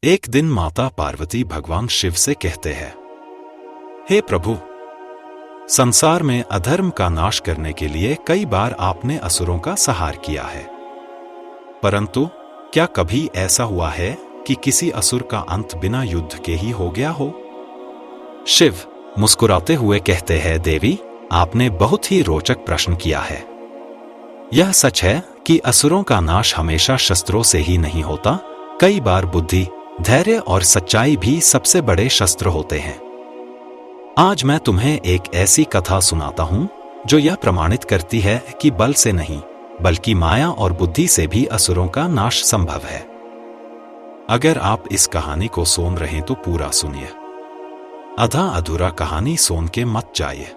एक दिन माता पार्वती भगवान शिव से कहते हैं, हे प्रभु, संसार में अधर्म का नाश करने के लिए कई बार आपने असुरों का संहार किया है, परंतु क्या कभी ऐसा हुआ है कि किसी असुर का अंत बिना युद्ध के ही हो गया हो? शिव मुस्कुराते हुए कहते हैं, देवी, आपने बहुत ही रोचक प्रश्न किया है। यह सच है कि असुरों का नाश हमेशा शस्त्रों से ही नहीं होता। कई बार बुद्धि, धैर्य और सच्चाई भी सबसे बड़े शस्त्र होते हैं। आज मैं तुम्हें एक ऐसी कथा सुनाता हूं जो यह प्रमाणित करती है कि बल से नहीं बल्कि माया और बुद्धि से भी असुरों का नाश संभव है। अगर आप इस कहानी को सुन रहे तो पूरा सुनिए, आधा अधूरा कहानी सुन के मत जाइए।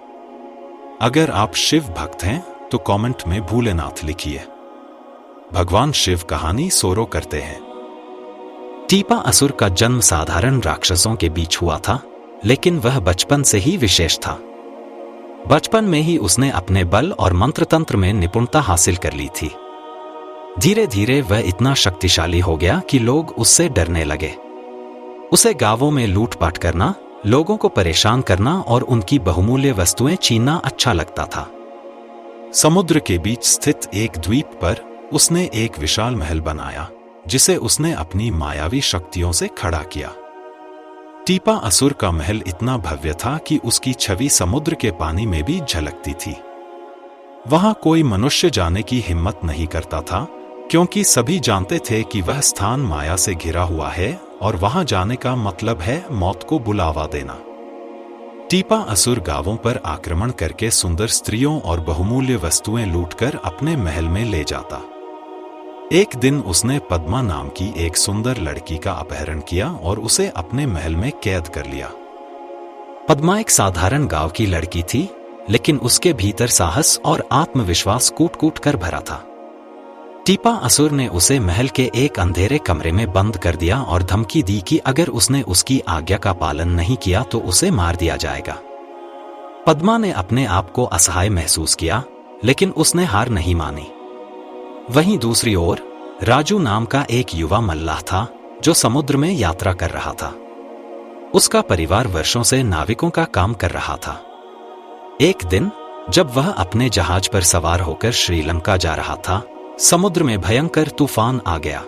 अगर आप शिव भक्त हैं तो कमेंट में भोलेनाथ लिखिए। भगवान शिव कहानी शुरू करते हैं। टीपा असुर का जन्म साधारण राक्षसों के बीच हुआ था, लेकिन वह बचपन से ही विशेष था। बचपन में ही उसने अपने बल और मंत्र तंत्र में निपुणता हासिल कर ली थी। धीरे धीरे वह इतना शक्तिशाली हो गया कि लोग उससे डरने लगे। उसे गांवों में लूटपाट करना, लोगों को परेशान करना और उनकी बहुमूल्य वस्तुएं छीनना अच्छा लगता था। समुद्र के बीच स्थित एक द्वीप पर उसने एक विशाल महल बनाया, जिसे उसने अपनी मायावी शक्तियों से खड़ा किया। टीपा असुर का महल इतना भव्य था कि उसकी छवि समुद्र के पानी में भी झलकती थी। वहां कोई मनुष्य जाने की हिम्मत नहीं करता था, क्योंकि सभी जानते थे कि वह स्थान माया से घिरा हुआ है और वहां जाने का मतलब है मौत को बुलावा देना। टीपा असुर गांवों पर आक्रमण करके सुंदर स्त्रियों और बहुमूल्य वस्तुएं लूटकर अपने महल में ले जाता। एक दिन उसने पद्मा नाम की एक सुंदर लड़की का अपहरण किया और उसे अपने महल में कैद कर लिया। पद्मा एक साधारण गांव की लड़की थी, लेकिन उसके भीतर साहस और आत्मविश्वास कूट कूट कर भरा था। टीपा असुर ने उसे महल के एक अंधेरे कमरे में बंद कर दिया और धमकी दी कि अगर उसने उसकी आज्ञा का पालन नहीं किया तो उसे मार दिया जाएगा। पद्मा ने अपने आप को असहाय महसूस किया, लेकिन उसने हार नहीं मानी। वहीं दूसरी ओर राजू नाम का एक युवा मल्लाह था, जो समुद्र में यात्रा कर रहा था। उसका परिवार वर्षों से नाविकों का काम कर रहा था। एक दिन जब वह अपने जहाज पर सवार होकर श्रीलंका जा रहा था, समुद्र में भयंकर तूफान आ गया।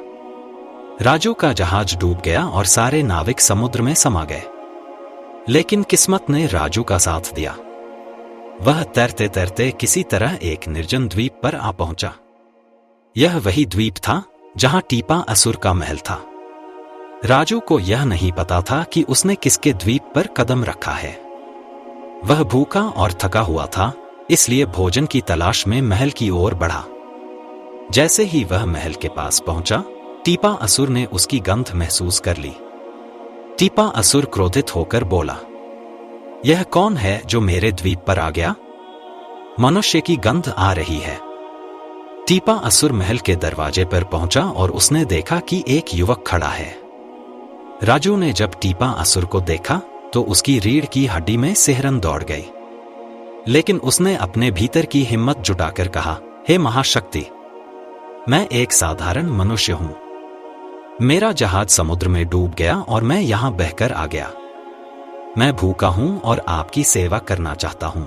राजू का जहाज डूब गया और सारे नाविक समुद्र में समा गए। लेकिन किस्मत ने राजू का साथ दिया। वह तैरते तैरते किसी तरह एक निर्जन द्वीप पर आ पहुंचा। यह वही द्वीप था जहां टीपा असुर का महल था। राजू को यह नहीं पता था कि उसने किसके द्वीप पर कदम रखा है। वह भूखा और थका हुआ था, इसलिए भोजन की तलाश में महल की ओर बढ़ा। जैसे ही वह महल के पास पहुंचा, टीपा असुर ने उसकी गंध महसूस कर ली। टीपा असुर क्रोधित होकर बोला, यह कौन है जो मेरे द्वीप पर आ गया? मनुष्य की गंध आ रही है। टीपा असुर महल के दरवाजे पर पहुंचा और उसने देखा कि एक युवक खड़ा है। राजू ने जब टीपा असुर को देखा तो उसकी रीढ़ की हड्डी में सिहरन दौड़ गई। लेकिन उसने अपने भीतर की हिम्मत जुटाकर कहा, हे महाशक्ति, मैं एक साधारण मनुष्य हूं। मेरा जहाज समुद्र में डूब गया और मैं यहां बहकर आ गया। मैं भूखा हूं और आपकी सेवा करना चाहता हूं।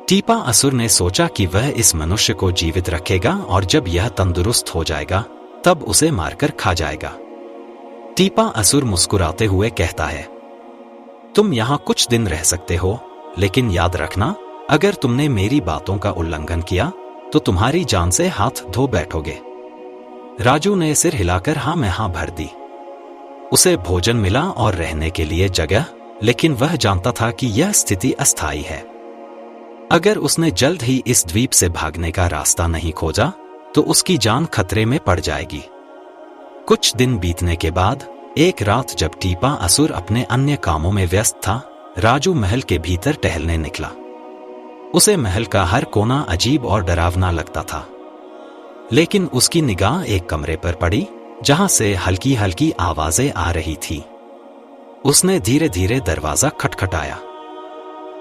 टीपा असुर ने सोचा कि वह इस मनुष्य को जीवित रखेगा और जब यह तंदुरुस्त हो जाएगा तब उसे मारकर खा जाएगा। टीपा असुर मुस्कुराते हुए कहता है, तुम यहां कुछ दिन रह सकते हो, लेकिन याद रखना, अगर तुमने मेरी बातों का उल्लंघन किया तो तुम्हारी जान से हाथ धो बैठोगे। राजू ने सिर हिलाकर हाँ में हाँ भर दी। उसे भोजन मिला और रहने के लिए जगह, लेकिन वह जानता था कि यह स्थिति अस्थायी है। अगर उसने जल्द ही इस द्वीप से भागने का रास्ता नहीं खोजा तो उसकी जान खतरे में पड़ जाएगी। कुछ दिन बीतने के बाद एक रात जब टीपा असुर अपने अन्य कामों में व्यस्त था, राजू महल के भीतर टहलने निकला। उसे महल का हर कोना अजीब और डरावना लगता था। लेकिन उसकी निगाह एक कमरे पर पड़ी जहां से हल्की हल्की आवाजें आ रही थी। उसने धीरे धीरे दरवाजा खटखटाया।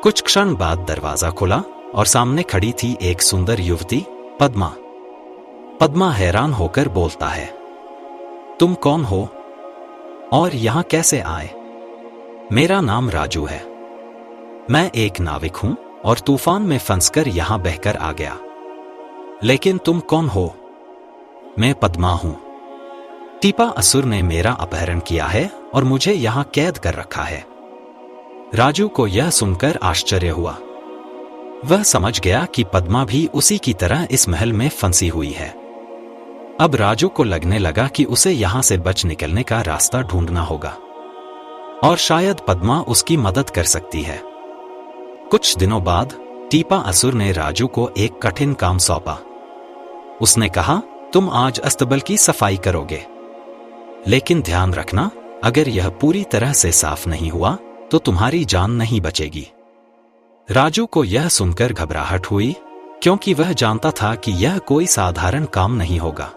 कुछ क्षण बाद दरवाजा खुला और सामने खड़ी थी एक सुंदर युवती, पद्मा। पद्मा हैरान होकर बोलता है, तुम कौन हो? और यहाँ कैसे आए? मेरा नाम राजू है। मैं एक नाविक हूं और तूफान में फंसकर यहाँ बहकर आ गया। लेकिन तुम कौन हो? मैं पद्मा हूं। टीपा असुर ने मेरा अपहरण किया है और मुझे यहाँ कैद कर रखा है। राजू को यह सुनकर आश्चर्य हुआ। वह समझ गया कि पद्मा भी उसी की तरह इस महल में फंसी हुई है। अब राजू को लगने लगा कि उसे यहां से बच निकलने का रास्ता ढूंढना होगा और शायद पद्मा उसकी मदद कर सकती है। कुछ दिनों बाद टीपा असुर ने राजू को एक कठिन काम सौंपा। उसने कहा, तुम आज अस्तबल की सफाई करोगे, लेकिन ध्यान रखना, अगर यह पूरी तरह से साफ नहीं हुआ तो तुम्हारी जान नहीं बचेगी। राजू को यह सुनकर घबराहट हुई, क्योंकि वह जानता था कि यह कोई साधारण काम नहीं होगा।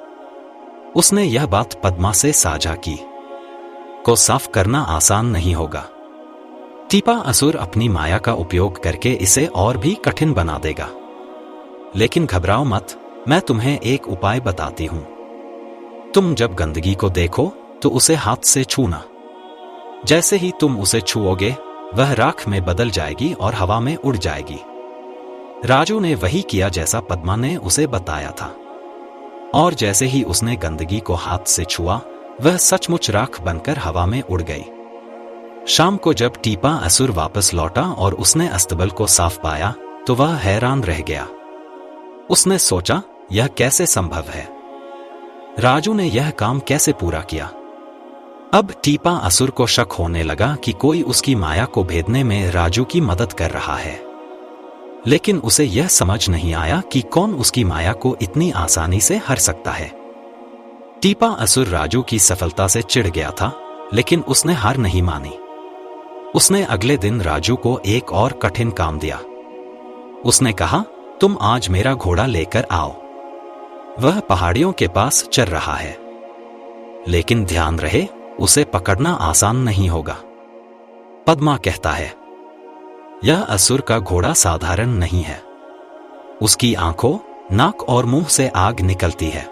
उसने यह बात पद्मा से साझा की। को साफ करना आसान नहीं होगा। टीपा असुर अपनी माया का उपयोग करके इसे और भी कठिन बना देगा। लेकिन घबराओ मत, मैं तुम्हें एक उपाय बताती हूं। तुम जब गंदगी को देखो तो उसे हाथ से छूना। जैसे ही तुम उसे छुओगे, वह राख में बदल जाएगी और हवा में उड़ जाएगी। राजू ने वही किया जैसा पद्मा ने उसे बताया था, और जैसे ही उसने गंदगी को हाथ से छुआ, वह सचमुच राख बनकर हवा में उड़ गई। शाम को जब टीपा असुर वापस लौटा और उसने अस्तबल को साफ पाया, तो वह हैरान रह गया। उसने सोचा, यह कैसे संभव है? राजू ने यह काम कैसे पूरा किया? अब टीपा असुर को शक होने लगा कि कोई उसकी माया को भेदने में राजू की मदद कर रहा है। लेकिन उसे यह समझ नहीं आया कि कौन उसकी माया को इतनी आसानी से हर सकता है। टीपा असुर राजू की सफलता से चिढ़ गया था, लेकिन उसने हार नहीं मानी। उसने अगले दिन राजू को एक और कठिन काम दिया। उसने कहा, तुम आज मेरा घोड़ा लेकर आओ। वह पहाड़ियों के पास चल रहा है, लेकिन ध्यान रहे, उसे पकड़ना आसान नहीं होगा। पद्मा कहता है, यह असुर का घोड़ा साधारण नहीं है। उसकी आंखों, नाक और मुंह से आग निकलती है।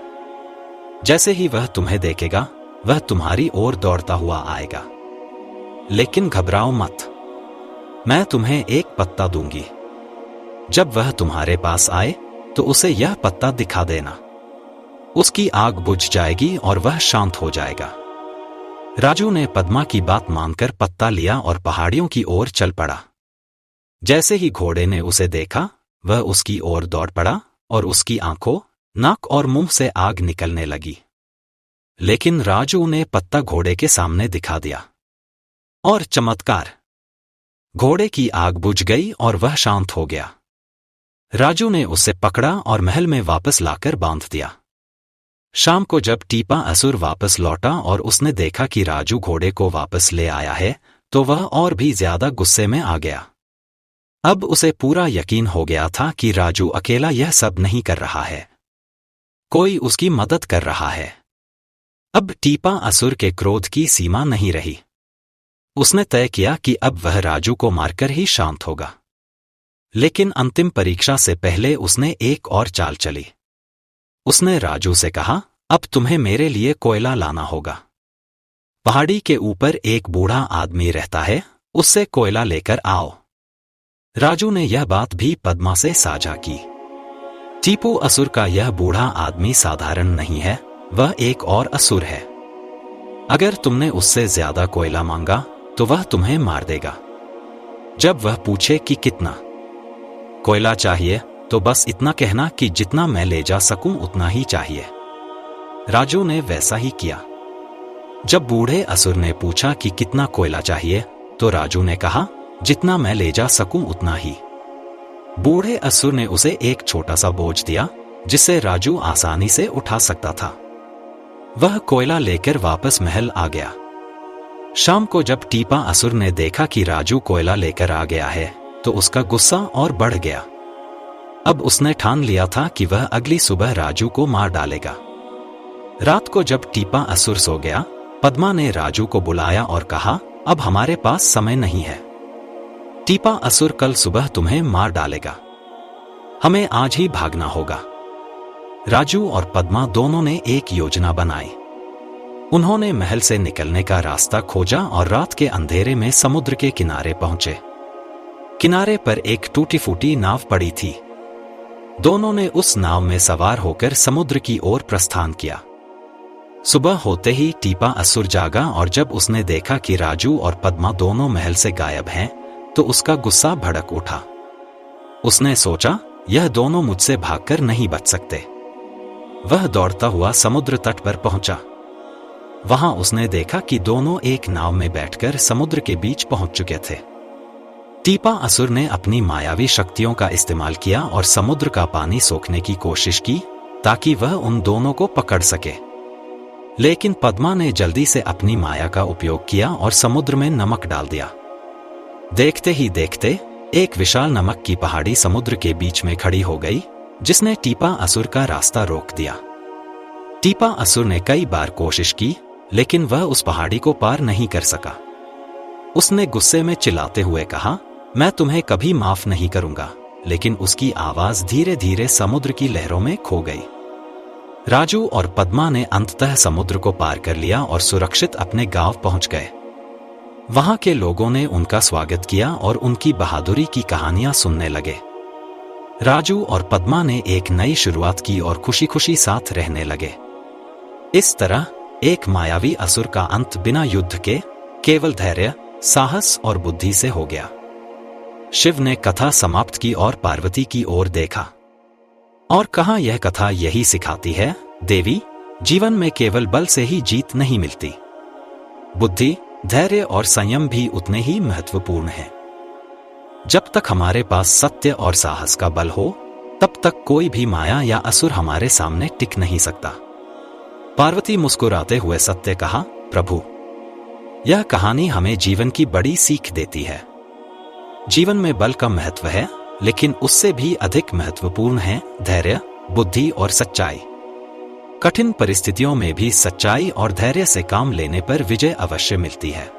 जैसे ही वह तुम्हें देखेगा, वह तुम्हारी ओर दौड़ता हुआ आएगा। लेकिन घबराओ मत, मैं तुम्हें एक पत्ता दूंगी। जब वह तुम्हारे पास आए तो उसे यह पत्ता दिखा देना। उसकी आग बुझ जाएगी और वह शांत हो जाएगा। राजू ने पद्मा की बात मानकर पत्ता लिया और पहाड़ियों की ओर चल पड़ा। जैसे ही घोड़े ने उसे देखा, वह उसकी ओर दौड़ पड़ा और उसकी आंखों, नाक और मुंह से आग निकलने लगी। लेकिन राजू ने पत्ता घोड़े के सामने दिखा दिया, और चमत्कार, घोड़े की आग बुझ गई और वह शांत हो गया। राजू ने उसे पकड़ा और महल में वापस लाकर बांध दिया। शाम को जब टीपा असुर वापस लौटा और उसने देखा कि राजू घोड़े को वापस ले आया है, तो वह और भी ज्यादा गुस्से में आ गया। अब उसे पूरा यकीन हो गया था कि राजू अकेला यह सब नहीं कर रहा है, कोई उसकी मदद कर रहा है। अब टीपा असुर के क्रोध की सीमा नहीं रही। उसने तय किया कि अब वह राजू को मारकर ही शांत होगा। लेकिन अंतिम परीक्षा से पहले उसने एक और चाल चली। उसने राजू से कहा, अब तुम्हें मेरे लिए कोयला लाना होगा। पहाड़ी के ऊपर एक बूढ़ा आदमी रहता है, उससे कोयला लेकर आओ। राजू ने यह बात भी पद्मा से साझा की। टीपू असुर का यह बूढ़ा आदमी साधारण नहीं है, वह एक और असुर है। अगर तुमने उससे ज्यादा कोयला मांगा तो वह तुम्हें मार देगा। जब वह पूछे कि कितना कोयला चाहिए, तो बस इतना कहना कि जितना मैं ले जा सकूं उतना ही चाहिए। राजू ने वैसा ही किया। जब बूढ़े असुर ने पूछा कि कितना कोयला चाहिए, तो राजू ने कहा, जितना मैं ले जा सकूं उतना ही। बूढ़े असुर ने उसे एक छोटा सा बोझ दिया, जिसे राजू आसानी से उठा सकता था। वह कोयला लेकर वापस महल आ गया। शाम को जब टीपा असुर ने देखा कि राजू कोयला लेकर आ गया है, तो उसका गुस्सा और बढ़ गया। अब उसने ठान लिया था कि वह अगली सुबह राजू को मार डालेगा। रात को जब टीपा असुर सो गया, पद्मा ने राजू को बुलाया और कहा, अब हमारे पास समय नहीं है। टीपा असुर कल सुबह तुम्हें मार डालेगा। हमें आज ही भागना होगा। राजू और पद्मा दोनों ने एक योजना बनाई। उन्होंने महल से निकलने का रास्ता खोजा और रात के अंधेरे में समुद्र के किनारे पहुंचे। किनारे पर एक टूटी फूटी नाव पड़ी थी। दोनों ने उस नाव में सवार होकर समुद्र की ओर प्रस्थान किया। सुबह होते ही टीपा असुर जागा और जब उसने देखा कि राजू और पद्मा दोनों महल से गायब हैं, तो उसका गुस्सा भड़क उठा। उसने सोचा, यह दोनों मुझसे भागकर नहीं बच सकते। वह दौड़ता हुआ समुद्र तट पर पहुंचा। वहां उसने देखा कि दोनों एक नाव में बैठकर समुद्र के बीच पहुंच चुके थे। टीपा असुर ने अपनी मायावी शक्तियों का इस्तेमाल किया और समुद्र का पानी सोखने की कोशिश की ताकि वह उन दोनों को पकड़ सके। लेकिन पद्मा ने जल्दी से अपनी माया का उपयोग किया और समुद्र में नमक डाल दिया। देखते ही देखते एक विशाल नमक की पहाड़ी समुद्र के बीच में खड़ी हो गई, जिसने टीपा असुर का रास्ता रोक दिया। टीपा असुर ने कई बार कोशिश की, लेकिन वह उस पहाड़ी को पार नहीं कर सका। उसने गुस्से में चिल्लाते हुए कहा, मैं तुम्हें कभी माफ नहीं करूंगा। लेकिन उसकी आवाज धीरे धीरे समुद्र की लहरों में खो गई। राजू और पद्मा ने अंततः समुद्र को पार कर लिया और सुरक्षित अपने गांव पहुंच गए। वहां के लोगों ने उनका स्वागत किया और उनकी बहादुरी की कहानियां सुनने लगे। राजू और पद्मा ने एक नई शुरुआत की और खुशी खुशी साथ रहने लगे। इस तरह एक मायावी असुर का अंत बिना युद्ध के केवल धैर्य, साहस और बुद्धि से हो गया। शिव ने कथा समाप्त की और पार्वती की ओर देखा और कहा, यह कथा यही सिखाती है, देवी, जीवन में केवल बल से ही जीत नहीं मिलती। बुद्धि, धैर्य और संयम भी उतने ही महत्वपूर्ण हैं। जब तक हमारे पास सत्य और साहस का बल हो, तब तक कोई भी माया या असुर हमारे सामने टिक नहीं सकता। पार्वती मुस्कुराते हुए सत्य कहा, प्रभु, यह कहानी हमें जीवन की बड़ी सीख देती है। जीवन में बल का महत्व है, लेकिन उससे भी अधिक महत्वपूर्ण है धैर्य, बुद्धि और सच्चाई। कठिन परिस्थितियों में भी सच्चाई और धैर्य से काम लेने पर विजय अवश्य मिलती है।